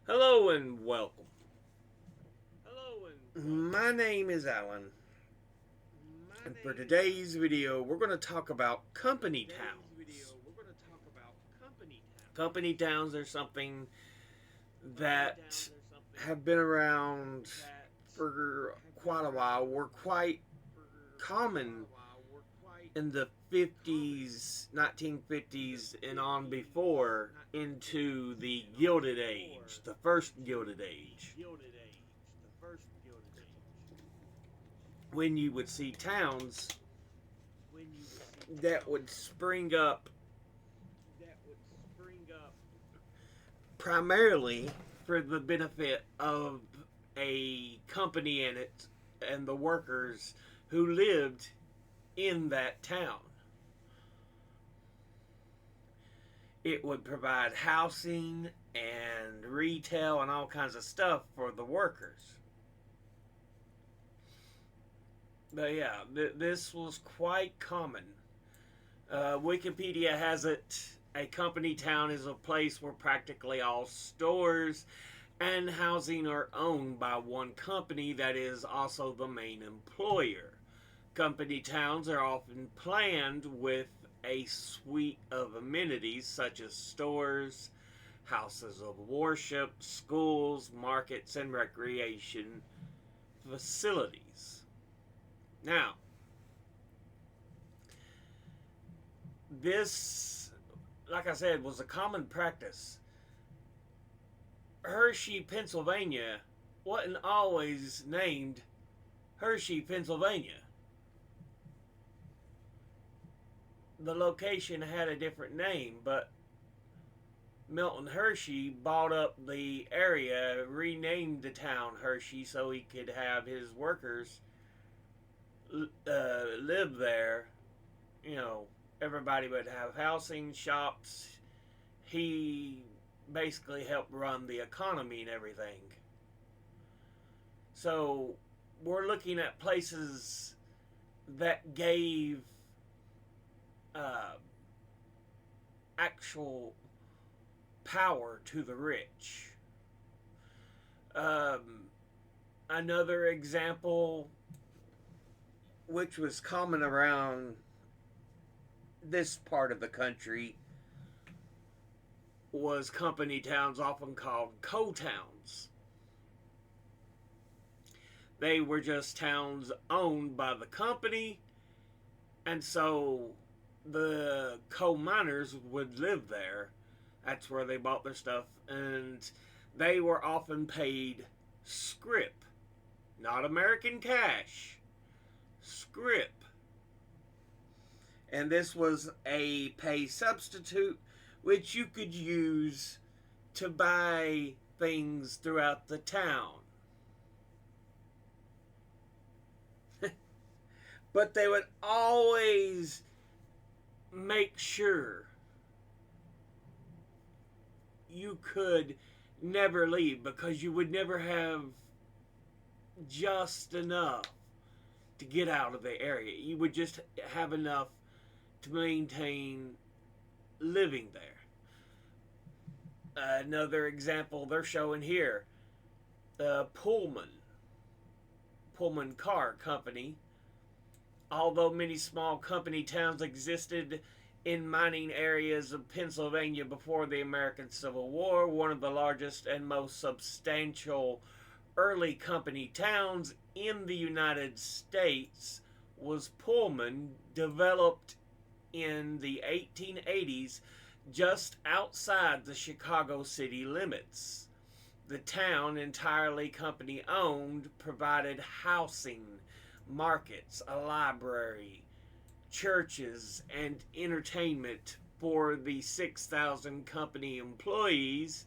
Hello and welcome. My name is Alan, and for today's video, we're going to talk about company towns. Company towns are something that have been around for quite a while, were quite common in the 50s, 1950s, and on before into the Gilded Age, the first Gilded Age, when you would see towns that would spring up primarily for the benefit of a company in it and the workers who lived in that town. It would provide housing and retail and all kinds of stuff for the workers. But yeah, this was quite common. Wikipedia has it a company town is a place where practically all stores and housing are owned by one company that is also the main employer. Company towns are often planned with a suite of amenities such as stores, houses of worship, schools, markets, and recreation facilities. Now, this, like I said, was a common practice. Hershey, Pennsylvania wasn't always named Hershey, Pennsylvania. The location had a different name, but Milton Hershey bought up the area, renamed the town Hershey so he could have his workers live there. You know, everybody would have housing, shops. He basically helped run the economy and everything. So we're looking at places that gave uh, actual power to the rich. Um, Another example, which was common around this part of the country, was company towns, often called co-towns. They were just towns owned by the company, and so the coal miners would live there. That's where they bought their stuff, and they were often paid scrip, not American cash, scrip. And this was a pay substitute which you could use to buy things throughout the town. But they would always make sure you could never leave because you would never have just enough to get out of the area. You would just have enough to maintain living there. Another example they're showing here, Pullman Car Company. Although many small company towns existed in mining areas of Pennsylvania before the American Civil War, one of the largest and most substantial early company towns in the United States was Pullman, developed in the 1880s just outside the Chicago city limits. The town, entirely company owned, provided housing, markets, a library, churches, and entertainment for the 6,000 company employees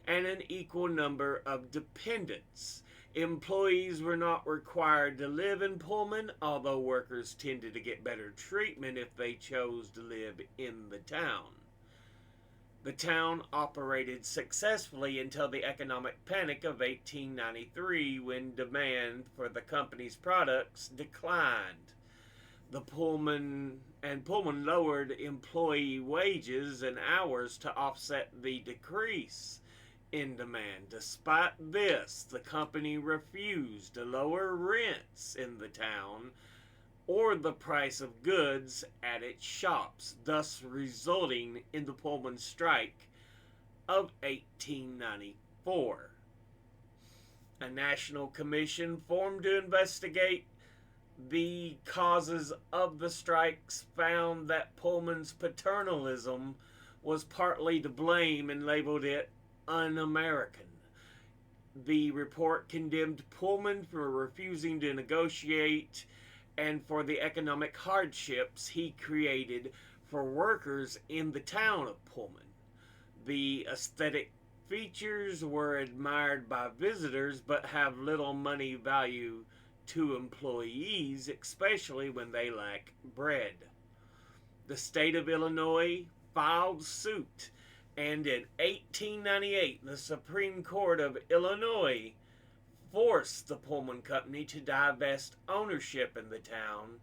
and an equal number of dependents. Employees were not required to live in Pullman, although workers tended to get better treatment if they chose to live in the town. The town operated successfully until the economic panic of 1893 when demand for the company's products declined. Pullman lowered employee wages and hours to offset the decrease in demand. Despite this, the company refused to lower rents in the town or the price of goods at its shops, thus resulting in the Pullman strike of 1894. A national commission formed to investigate the causes of the strikes found that Pullman's paternalism was partly to blame and labeled it un American. The report condemned Pullman for refusing to negotiate and for the economic hardships he created for workers in the town of Pullman. The aesthetic features were admired by visitors but have little money value to employees, especially when they lack bread. The state of Illinois filed suit, and in 1898, the Supreme Court of Illinois forced the Pullman Company to divest ownership in the town,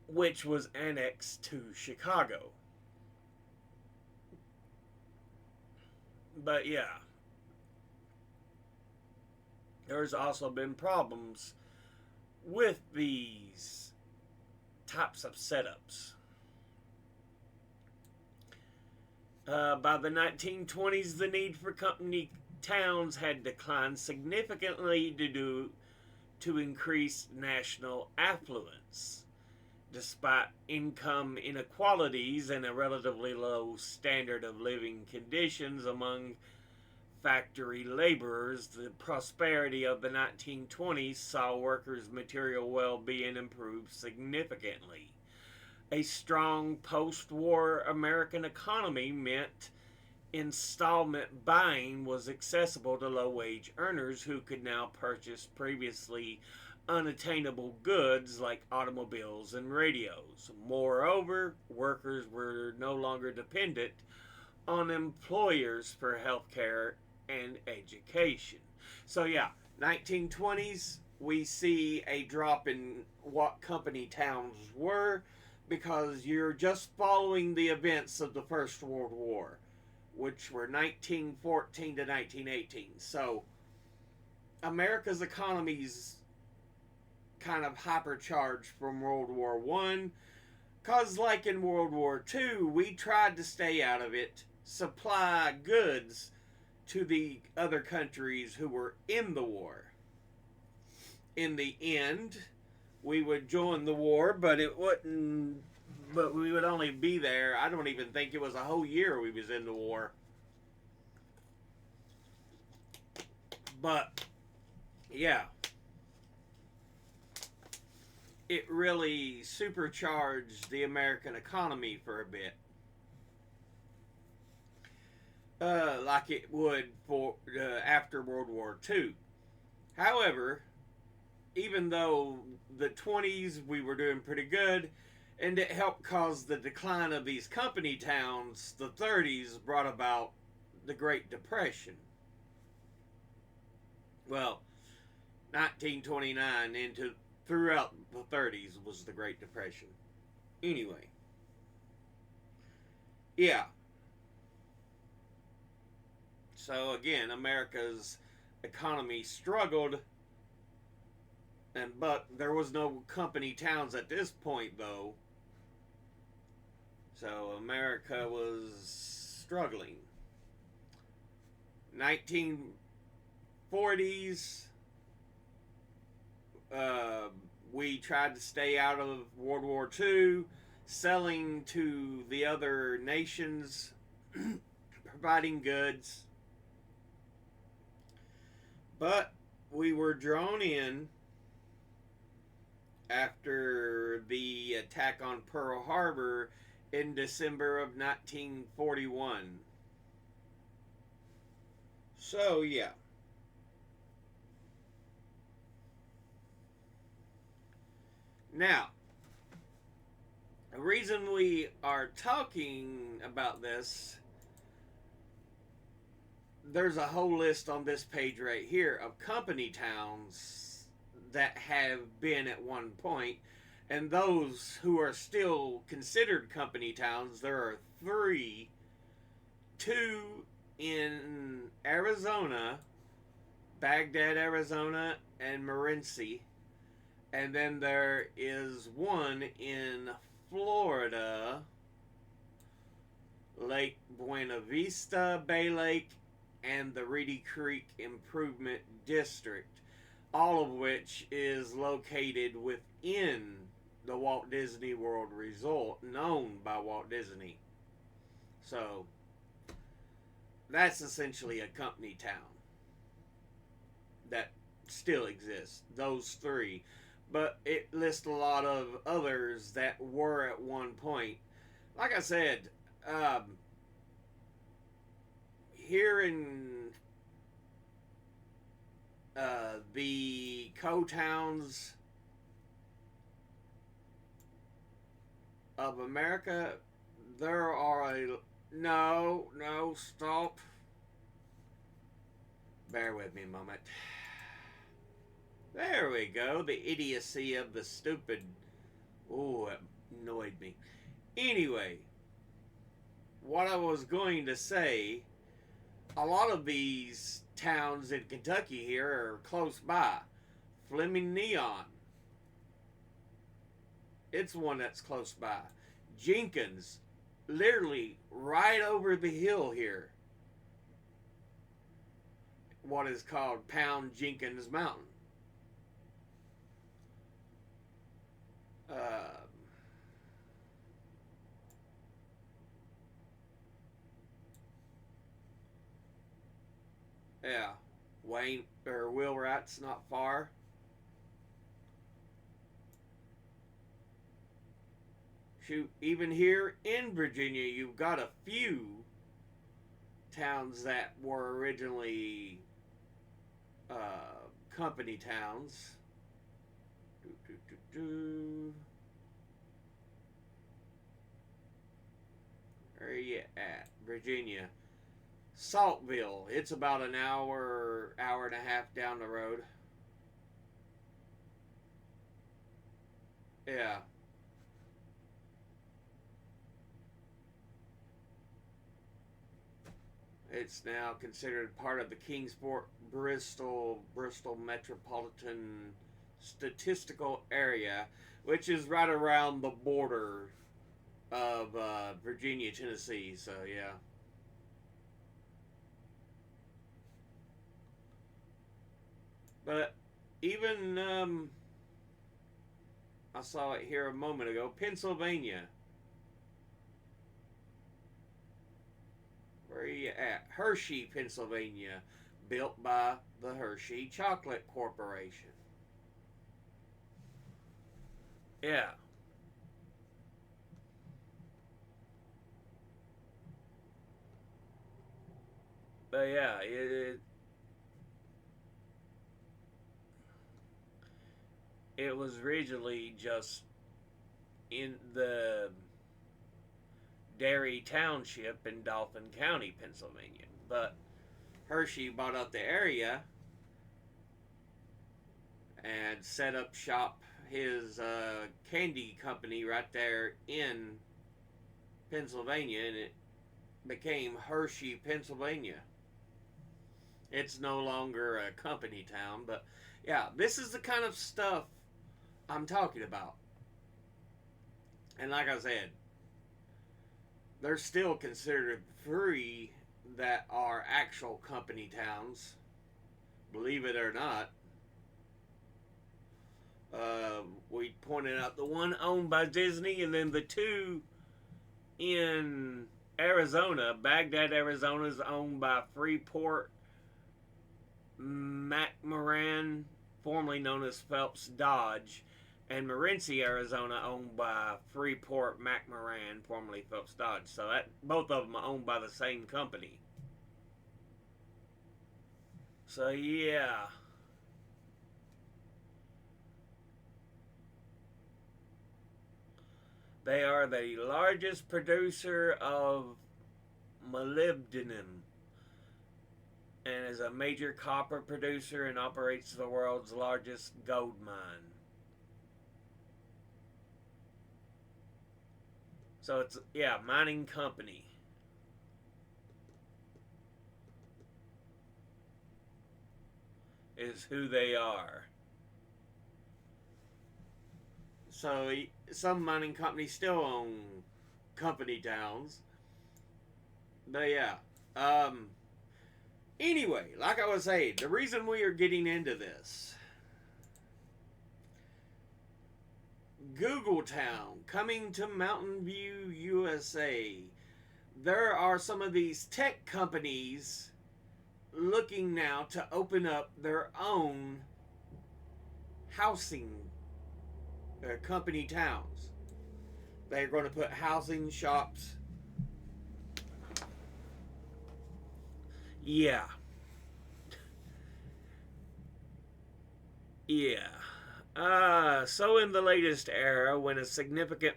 which was annexed to Chicago. But yeah, there's also been problems with these types of setups. By the 1920s, the need for company towns had declined significantly to increase national affluence. Despite income inequalities and a relatively low standard of living conditions among factory laborers, the prosperity of the 1920s saw workers' material well-being improve significantly. A strong post-war American economy meant installment buying was accessible to low-wage earners who could now purchase previously unattainable goods like automobiles and radios. Moreover, workers were no longer dependent on employers for health care and education. So yeah, 1920s, we see a drop in what company towns were because you're just following the events of the First World War, which were 1914 to 1918. So America's economy's kind of hypercharged from World War One, cause like in World War Two, we tried to stay out of it, supply goods to the other countries who were in the war. In the end, we would join the war, but it wouldn't. But we would only be there. I don't even think it was a whole year we was in the war. But yeah, it really supercharged the American economy for a bit. Like it would for after World War II. However, even though the 20s we were doing pretty good, and it helped cause the decline of these company towns, the 30s brought about the Great Depression. Well, 1929 into throughout the 30s was the Great Depression. Anyway, yeah. So again, America's economy struggled, but there was no company towns at this point, though. So America was struggling. 1940s, we tried to stay out of World War II, selling to the other nations, providing goods. But we were drawn in after the attack on Pearl Harbor in December of 1941. So, yeah. Now, the reason we are talking about this, there's a whole list on this page right here of company towns that have been at one point, and those who are still considered company towns. There are three. Two in Arizona, Baghdad, Arizona, and Morenci. And then there is one in Florida, Lake Buena Vista Bay Lake, and the Reedy Creek Improvement District, all of which is located within the Walt Disney World Resort, known by Walt Disney. So that's essentially a company town that still exists, those three. But it lists a lot of others that were at one point. Like I said, here in the co-towns of America, there are a... No, stop. Bear with me a moment. There we go. The idiocy of the stupid... Oh, it annoyed me. Anyway, what I was going to say, a lot of these towns in Kentucky here are close by. Fleming Neon. It's one that's close by. Jenkins, literally right over the hill here. What is called Pound Jenkins Mountain. Yeah, Wayne or Wheelwright's not far. Shoot, even here in Virginia, you've got a few towns that were originally company towns. Where are you at? Virginia. Saltville. It's about an hour and a half down the road. Yeah. It's now considered part of the Kingsport, Bristol Metropolitan Statistical Area, which is right around the border of Virginia, Tennessee. So, yeah. But even, I saw it here a moment ago, Pennsylvania. Where are you at? Hershey, Pennsylvania. Built by the Hershey Chocolate Corporation. Yeah. But yeah, it was originally just in the Derry Township in Dauphin County, Pennsylvania. But Hershey bought out the area and set up shop, his candy company right there in Pennsylvania, and it became Hershey, Pennsylvania. It's no longer a company town, but yeah, this is the kind of stuff I'm talking about. And like I said, they're still considered three that are actual company towns, believe it or not. We pointed out the one owned by Disney, and then the two in Arizona. Baghdad, Arizona is owned by Freeport McMoran, formerly known as Phelps Dodge, and Morenci, Arizona, owned by Freeport McMoran, formerly Phelps Dodge. So that both of them are owned by the same company. So yeah. They are the largest producer of molybdenum and is a major copper producer and operates the world's largest gold mine. So it's, yeah, mining company. is who they are. So some mining companies still own company towns. But yeah. Um, anyway, like I was saying, the reason we are getting into this, Google Town coming to Mountain View, USA. There are some of these tech companies looking now to open up their own housing company towns. They're going to put housing shops. Yeah. Yeah. So in the latest era, when a significant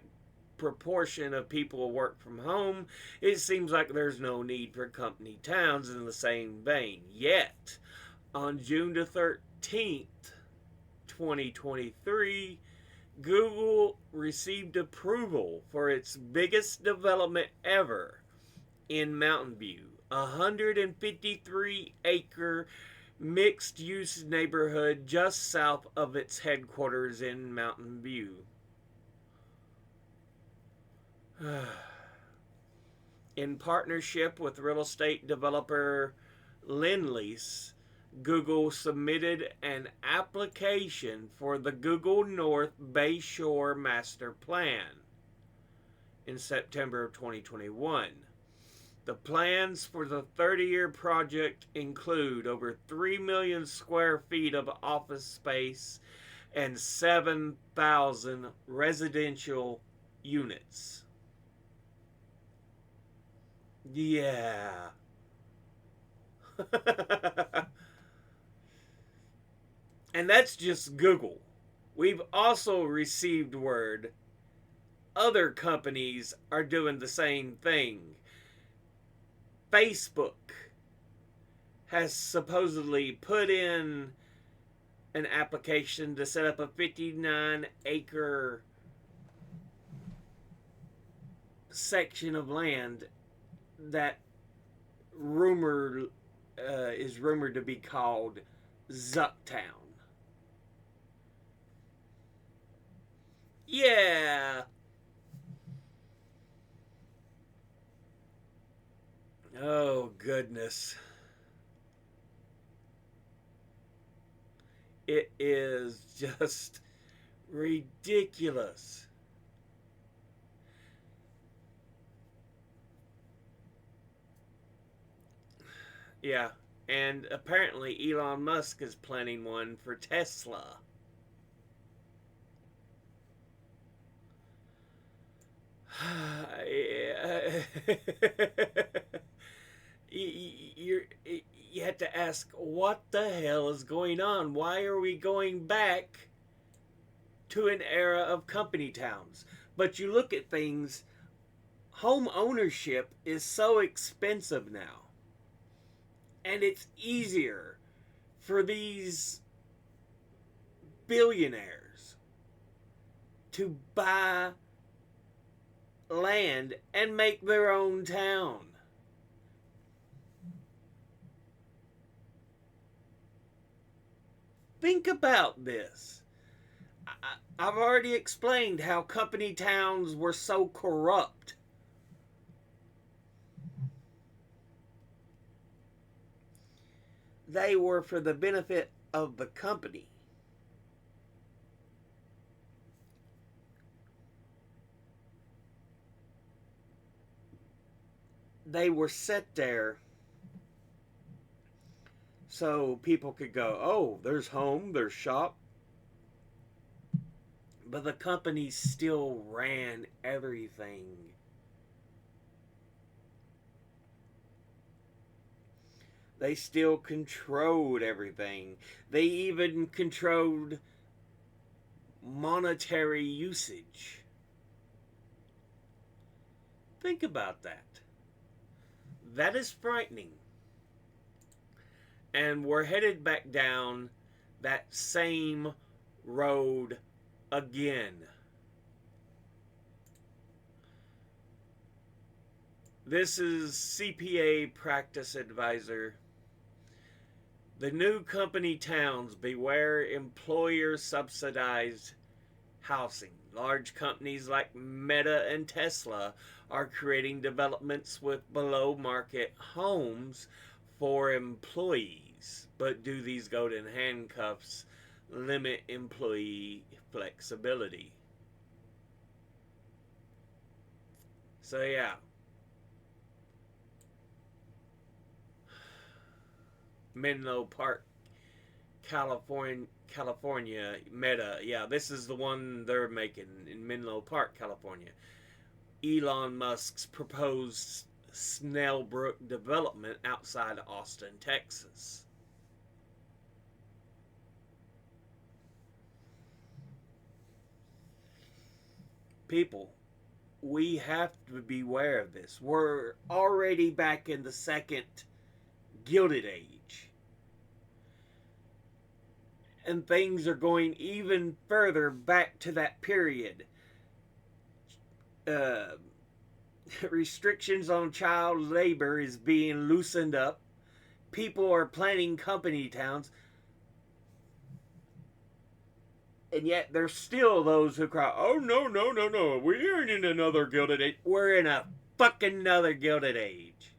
proportion of people work from home, it seems like there's no need for company towns in the same vein. Yet, on June the 13th, 2023, Google received approval for its biggest development ever in Mountain View, a 153-acre mixed-use neighborhood just south of its headquarters in Mountain View. In partnership with real estate developer Lendlease, Google submitted an application for the Google North Bayshore Master Plan in September of 2021. The plans for the 30-year project include over 3 million square feet of office space and 7,000 residential units. Yeah. And that's just Google. We've also received word other companies are doing the same thing. Facebook has supposedly put in an application to set up a 59-acre section of land that is rumored to be called Zucktown. Yeah. Oh, goodness. It is just ridiculous. Yeah, and apparently Elon Musk is planning one for Tesla. you you have to ask, what the hell is going on? Why are we going back to an era of company towns? But you look at things, home ownership is so expensive now. And it's easier for these billionaires to buy land and make their own town. Think about this. I've already explained how company towns were so corrupt. They were for the benefit of the company. They were set there so people could go, oh, there's home, there's shop. But the company still ran everything. They still controlled everything. They even controlled monetary usage. Think about that. That is frightening. And we're headed back down that same road again. This is CPA Practice Advisor. The new company towns beware employer subsidized housing. Large companies like Meta and Tesla are creating developments with below market homes for employees. But do these golden handcuffs limit employee flexibility? So, yeah. Menlo Park, California, Meta. Yeah, this is the one they're making in Menlo Park, California. Elon Musk's proposed Snellbrook development outside Austin, Texas. People, we have to beware of this. We're already back in the second Gilded Age. And things are going even further back to that period. Uh, Restrictions on child labor is being loosened up. People are planning company towns. And yet there's still those who cry, oh, no, no, no, no. We aren't in another Gilded Age. We're in a fucking another Gilded Age.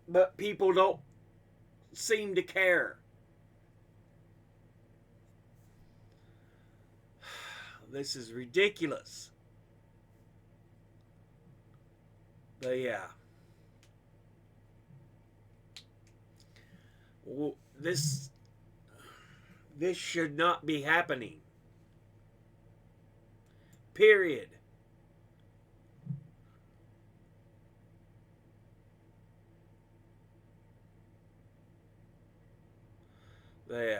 But people don't seem to care. This is ridiculous. But yeah. Well, this should not be happening. Period. Yeah.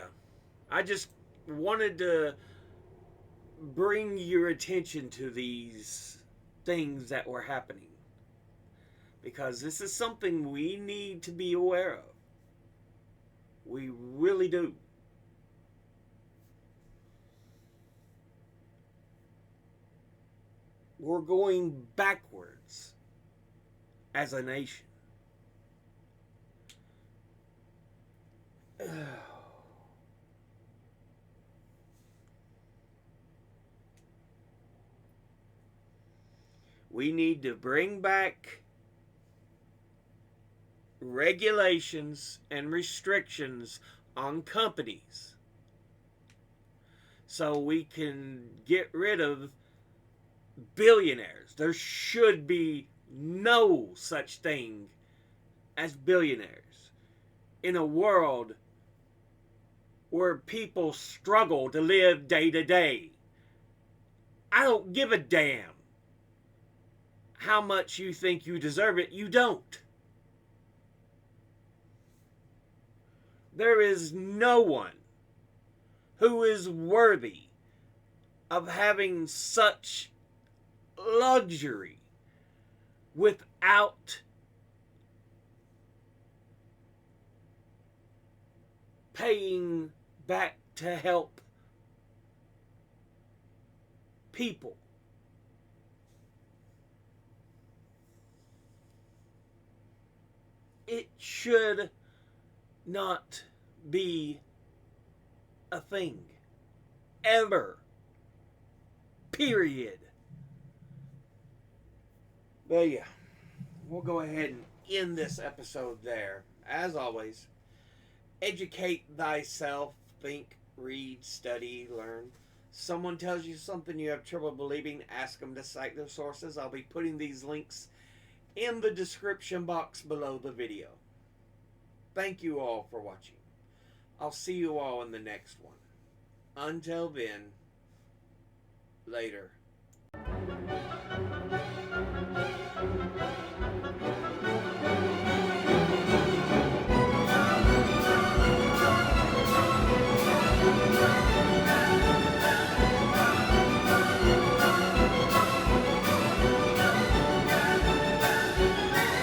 I just wanted to bring your attention to these things that were happening, because this is something we need to be aware of. We really do. We're going backwards as a nation. We need to bring back regulations and restrictions on companies so we can get rid of billionaires. There should be no such thing as billionaires in a world where people struggle to live day to day. I don't give a damn how much you think you deserve it. You don't. There is no one who is worthy of having such luxury without paying back to help people. It should not be a thing. Ever. Period. But yeah, we'll go ahead and end this episode there. As always, educate thyself, think, read, study, learn. Someone tells you something you have trouble believing, ask them to cite their sources. I'll be putting these links in the description box below the video. Thank you all for watching. I'll see you all in the next one. Until then, later.